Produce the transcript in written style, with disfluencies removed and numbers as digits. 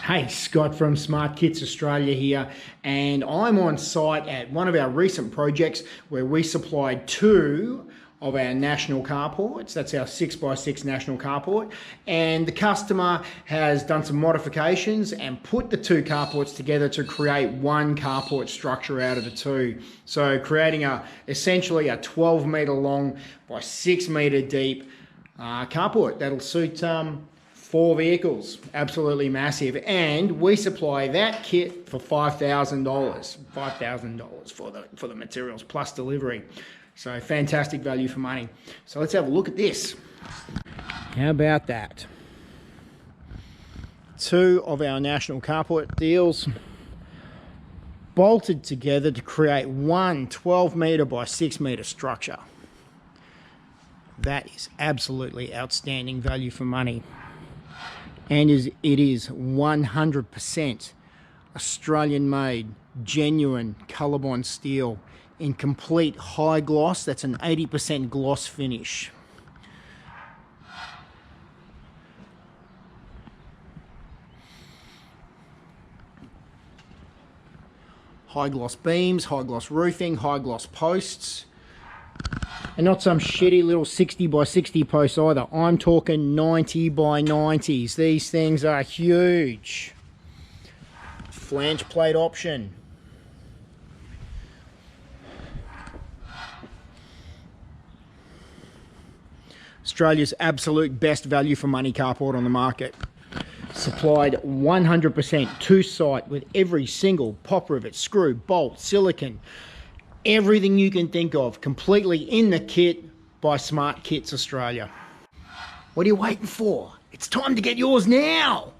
Hey, Scott from Smartkits Australia here, and I'm on site at one of our recent projects where we supplied two of our national carports. That's our 6x6 national carport, and the customer has done some modifications and put the two carports together to create one carport structure out of the two. So creating essentially a 12 meter long by 6 meter deep carport that'll suit 4 vehicles. Absolutely massive. And we supply that kit for $5,000. $5,000 for the materials plus delivery. So fantastic value for money. So let's have a look at this. How about that? Two of our national carport deals bolted together to create one 12 meter by 6 meter structure. That is absolutely outstanding value for money. And it is 100% Australian made, genuine Colorbond steel in complete high gloss. That's an 80% gloss finish. High gloss beams, high gloss roofing, high gloss posts. And not some shitty little 60 by 60 posts either. I'm talking 90 by 90s. These things are huge. Flange plate option. Australia's absolute best value for money carport on the market. Supplied 100% to site with every single pop rivet, screw, bolt, silicone. Everything you can think of, completely in the kit by Smartkits Australia. What are you waiting for? It's time to get yours now!